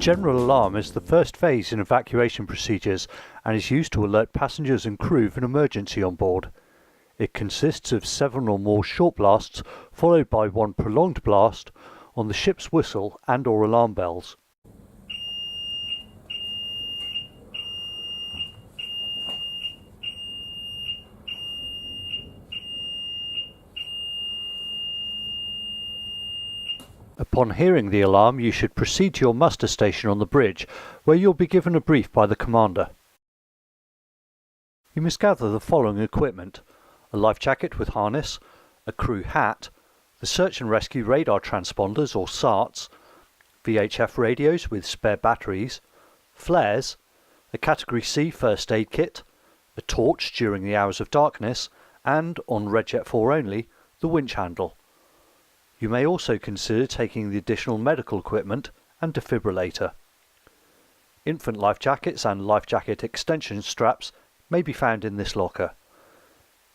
general alarm is the first phase in evacuation procedures and is used to alert passengers and crew of an emergency on board. It consists of 7 or more short blasts followed by one prolonged blast on the ship's whistle and/or alarm bells. Upon hearing the alarm, you should proceed to your muster station on the bridge, where you'll be given a brief by the commander. You must gather the following equipment: a life jacket with harness, a crew hat, the search and rescue radar transponders or SARTs, VHF radios with spare batteries, flares, a Category C first aid kit, a torch during the hours of darkness, and, on RedJet 4 only, the winch handle. You may also consider taking the additional medical equipment and defibrillator. Infant life jackets and life jacket extension straps may be found in this locker.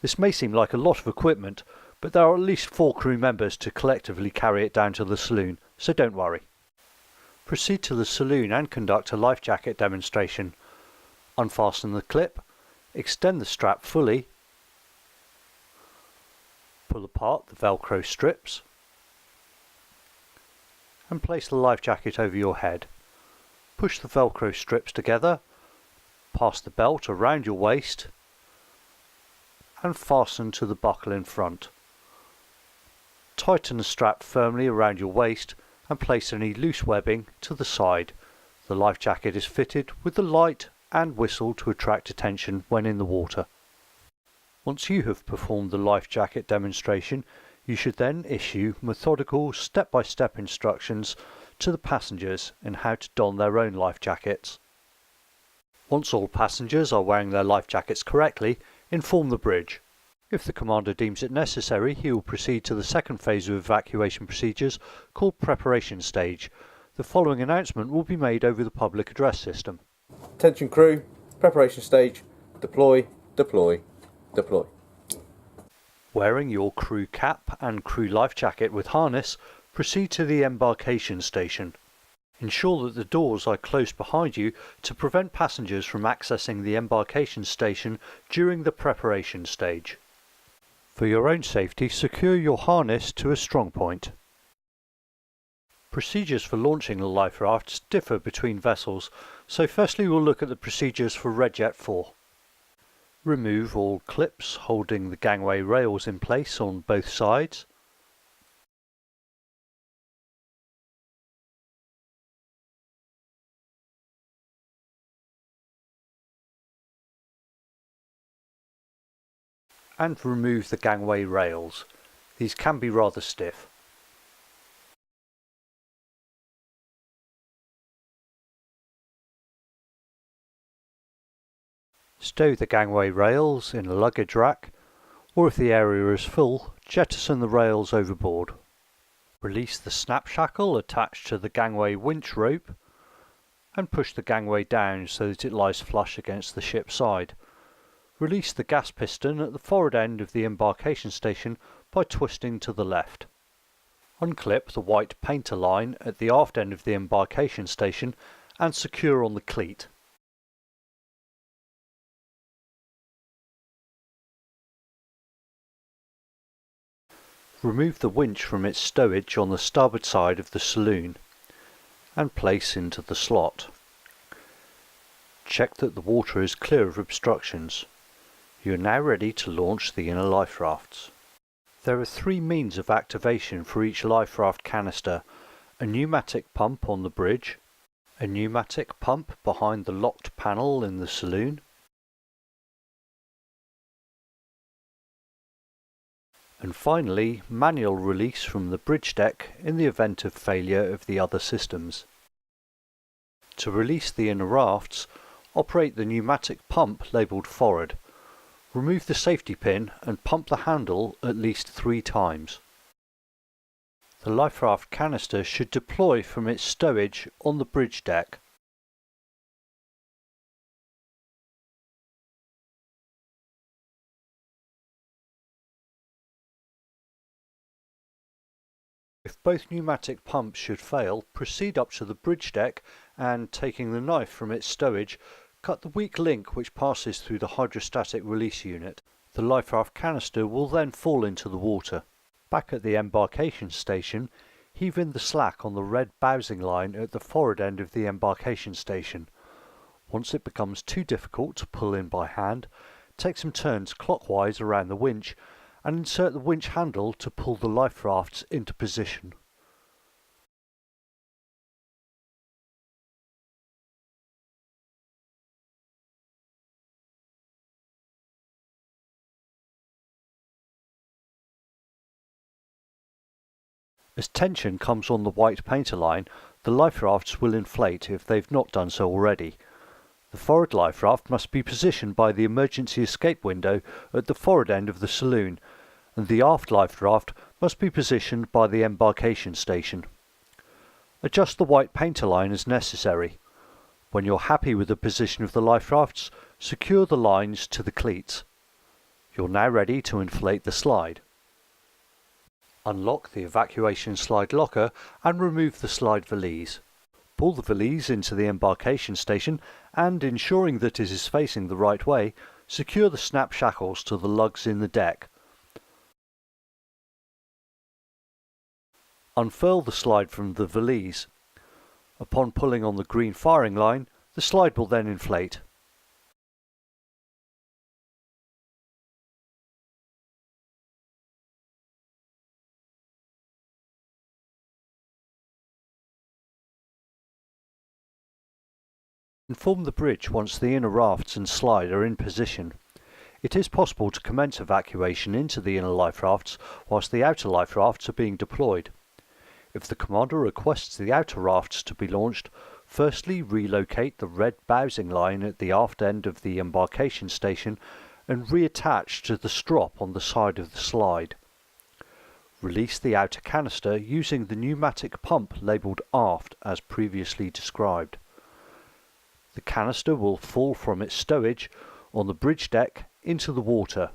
This may seem like a lot of equipment, but there are at least 4 crew members to collectively carry it down to the saloon, so don't worry. Proceed to the saloon and conduct a life jacket demonstration. Unfasten the clip, extend the strap fully, pull apart the Velcro strips, and place the life jacket over your head. Push the Velcro strips together, pass the belt around your waist, and fasten to the buckle in front. Tighten the strap firmly around your waist and place any loose webbing to the side. The life jacket is fitted with the light and whistle to attract attention when in the water. Once you have performed the life jacket demonstration, you should then issue methodical step-by-step instructions to the passengers in how to don their own life jackets. Once all passengers are wearing their life jackets correctly, inform the bridge. If the commander deems it necessary, he will proceed to the second phase of evacuation procedures called preparation stage. The following announcement will be made over the public address system. Attention crew, preparation stage, deploy, deploy, deploy. Wearing your crew cap and crew life jacket with harness, proceed to the embarkation station. Ensure that the doors are closed behind you to prevent passengers from accessing the embarkation station during the preparation stage. For your own safety, secure your harness to a strong point. Procedures for launching the life rafts differ between vessels, so firstly we'll look at the procedures for RedJet 4. Remove all clips holding the gangway rails in place on both sides. And remove the gangway rails. These can be rather stiff. Stow the gangway rails in a luggage rack, or if the area is full, jettison the rails overboard. Release the snap shackle attached to the gangway winch rope and push the gangway down so that it lies flush against the ship's side. Release the gas piston at the forward end of the embarkation station by twisting to the left. Unclip the white painter line at the aft end of the embarkation station and secure on the cleat. Remove the winch from its stowage on the starboard side of the saloon and place into the slot. Check that the water is clear of obstructions. You are now ready to launch the inner life rafts. There are 3 means of activation for each life raft canister: a pneumatic pump on the bridge, a pneumatic pump behind the locked panel in the saloon, and finally manual release from the bridge deck in the event of failure of the other systems. To release the inner rafts, operate the pneumatic pump labelled forward. Remove the safety pin and pump the handle at least 3 times. The life raft canister should deploy from its stowage on the bridge deck. If both pneumatic pumps should fail, proceed up to the bridge deck and, taking the knife from its stowage, cut the weak link which passes through the hydrostatic release unit. The life raft canister will then fall into the water. Back at the embarkation station, heave in the slack on the red bowsing line at the forward end of the embarkation station. Once it becomes too difficult to pull in by hand, take some turns clockwise around the winch and insert the winch handle to pull the life rafts into position. As tension comes on the white painter line, the life rafts will inflate if they've not done so already. The forward life raft must be positioned by the emergency escape window at the forward end of the saloon, and the aft life raft must be positioned by the embarkation station. Adjust the white painter line as necessary. When you're happy with the position of the life rafts, secure the lines to the cleats. You're now ready to inflate the slide. Unlock the evacuation slide locker and remove the slide valise. Pull the valise into the embarkation station and, ensuring that it is facing the right way, secure the snap shackles to the lugs in the deck. Unfurl the slide from the valise. Upon pulling on the green firing line, the slide will then inflate. Inform the bridge once the inner rafts and slide are in position. It is possible to commence evacuation into the inner life rafts whilst the outer life rafts are being deployed. If the commander requests the outer rafts to be launched, firstly relocate the red bowsing line at the aft end of the embarkation station and reattach to the strop on the side of the slide. Release the outer canister using the pneumatic pump labelled aft as previously described. The canister will fall from its stowage on the bridge deck into the water.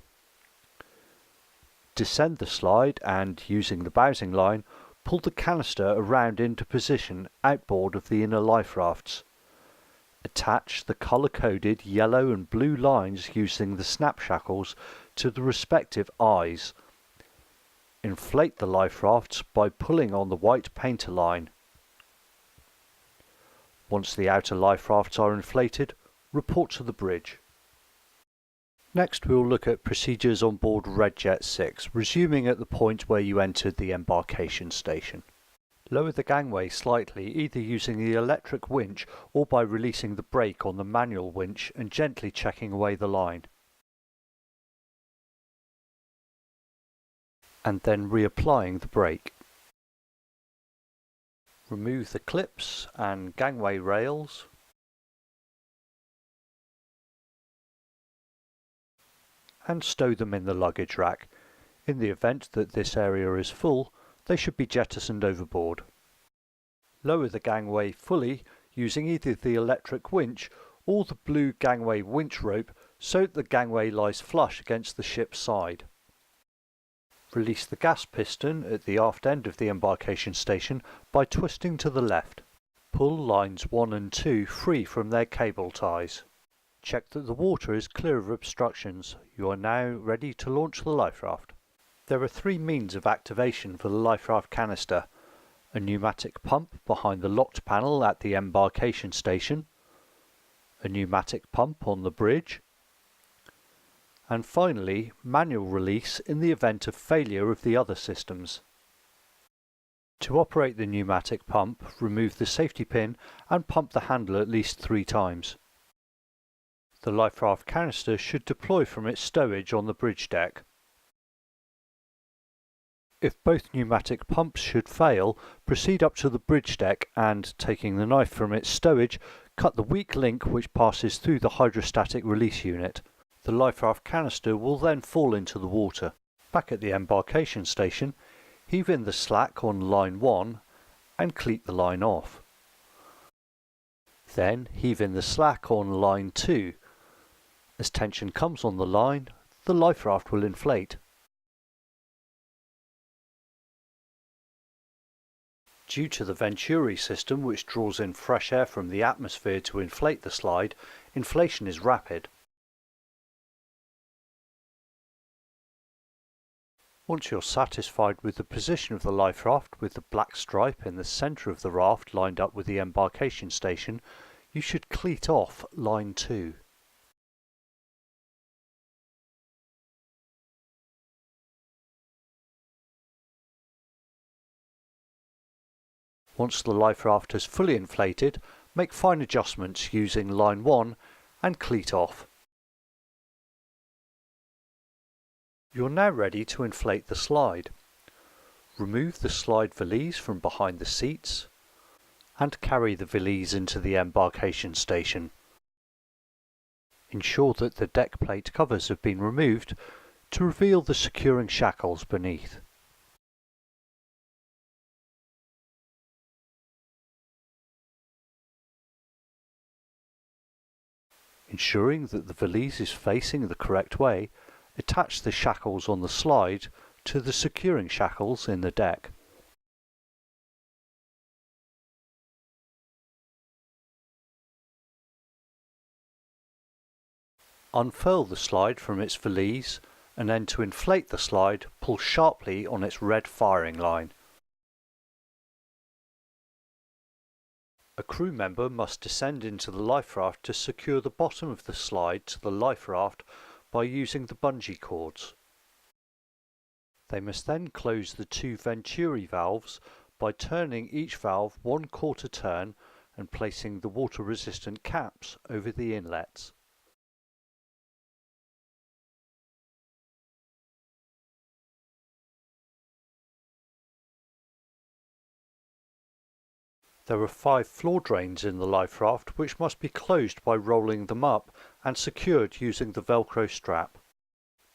Descend the slide and, using the bowsing line, pull the canister around into position outboard of the inner life rafts. Attach the colour-coded yellow and blue lines using the snap shackles to the respective eyes. Inflate the life rafts by pulling on the white painter line. Once the outer life rafts are inflated, report to the bridge. Next we will look at procedures on board Redjet 6, resuming at the point where you entered the embarkation station. Lower the gangway slightly, either using the electric winch or by releasing the brake on the manual winch and gently checking away the line. And then reapplying the brake. Remove the clips and gangway rails. And stow them in the luggage rack. In the event that this area is full, they should be jettisoned overboard. Lower the gangway fully using either the electric winch or the blue gangway winch rope so that the gangway lies flush against the ship's side. Release the gas piston at the aft end of the embarkation station by twisting to the left. Pull lines 1 and 2 free from their cable ties. Check that the water is clear of obstructions. You are now ready to launch the life raft. There are 3 means of activation for the life raft canister: a pneumatic pump behind the locked panel at the embarkation station, a pneumatic pump on the bridge, and finally manual release in the event of failure of the other systems. To operate the pneumatic pump, remove the safety pin and pump the handle at least 3 times. The life raft canister should deploy from its stowage on the bridge deck. If both pneumatic pumps should fail, proceed up to the bridge deck and, taking the knife from its stowage, cut the weak link which passes through the hydrostatic release unit. The life raft canister will then fall into the water. Back at the embarkation station, heave in the slack on line 1 and cleat the line off. Then heave in the slack on line 2. As tension comes on the line, the life raft will inflate. Due to the Venturi system, which draws in fresh air from the atmosphere to inflate the slide, inflation is rapid. Once you're satisfied with the position of the life raft with the black stripe in the centre of the raft lined up with the embarkation station, you should cleat off line 2. Once the life raft has fully inflated, make fine adjustments using line 1 and cleat off. You're now ready to inflate the slide. Remove the slide valise from behind the seats and carry the valise into the embarkation station. Ensure that the deck plate covers have been removed to reveal the securing shackles beneath. Ensuring that the valise is facing the correct way, attach the shackles on the slide to the securing shackles in the deck. Unfurl the slide from its valise and then to inflate the slide, pull sharply on its red firing line. A crew member must descend into the life raft to secure the bottom of the slide to the life raft by using the bungee cords. They must then close the 2 Venturi valves by turning each valve 1/4 turn and placing the water-resistant caps over the inlets. There are 5 floor drains in the life raft which must be closed by rolling them up and secured using the Velcro strap.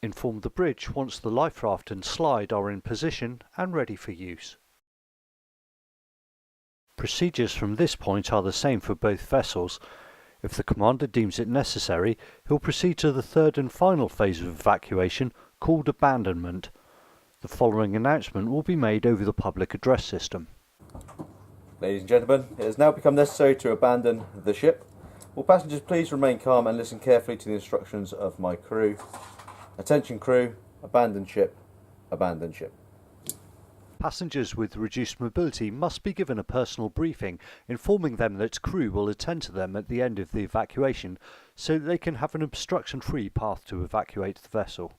Inform the bridge once the life raft and slide are in position and ready for use. Procedures from this point are the same for both vessels. If the commander deems it necessary, he'll proceed to the 3rd and final phase of evacuation, called abandonment. The following announcement will be made over the public address system. Ladies and gentlemen, it has now become necessary to abandon the ship. Will passengers please remain calm and listen carefully to the instructions of my crew. Attention crew, abandon ship, abandon ship. Passengers with reduced mobility must be given a personal briefing, informing them that crew will attend to them at the end of the evacuation so that they can have an obstruction-free path to evacuate the vessel.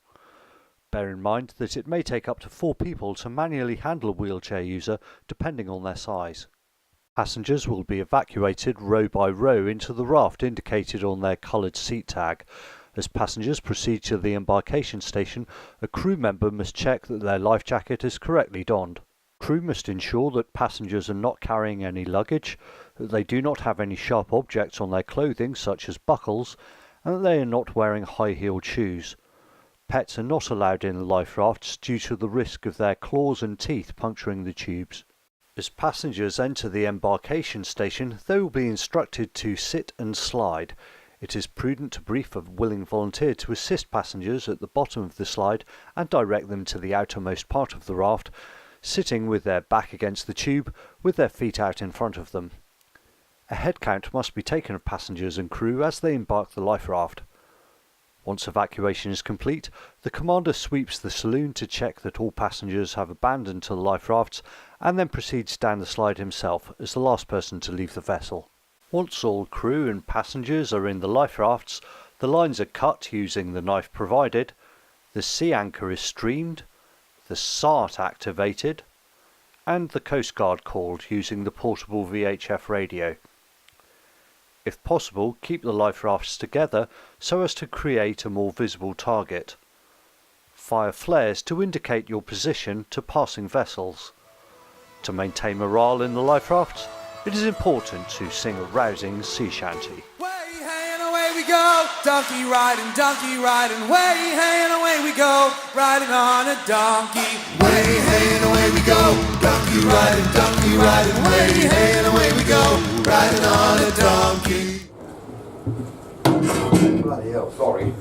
Bear in mind that it may take up to 4 people to manually handle a wheelchair user depending on their size. Passengers will be evacuated row by row into the raft indicated on their coloured seat tag. As passengers proceed to the embarkation station, a crew member must check that their life jacket is correctly donned. Crew must ensure that passengers are not carrying any luggage, that they do not have any sharp objects on their clothing such as buckles, and that they are not wearing high-heeled shoes. Pets are not allowed in the life rafts due to the risk of their claws and teeth puncturing the tubes. As passengers enter the embarkation station, they will be instructed to sit and slide. It is prudent to brief a willing volunteer to assist passengers at the bottom of the slide and direct them to the outermost part of the raft, sitting with their back against the tube, with their feet out in front of them. A head count must be taken of passengers and crew as they embark the life raft. Once evacuation is complete, the commander sweeps the saloon to check that all passengers have abandoned to the life rafts and then proceeds down the slide himself as the last person to leave the vessel. Once all crew and passengers are in the life rafts, the lines are cut using the knife provided, the sea anchor is streamed, the SART activated, and the Coast Guard called using the portable VHF radio. If possible, keep the life rafts together so as to create a more visible target. Fire flares to indicate your position to passing vessels. To maintain morale in the life raft, it is important to sing a rousing sea shanty. Way hey and away we go, donkey riding, way hey and away we go, riding on a donkey. Way hey and away we go, donkey riding, way hey and away we go, riding on a donkey. Bloody hell, sorry.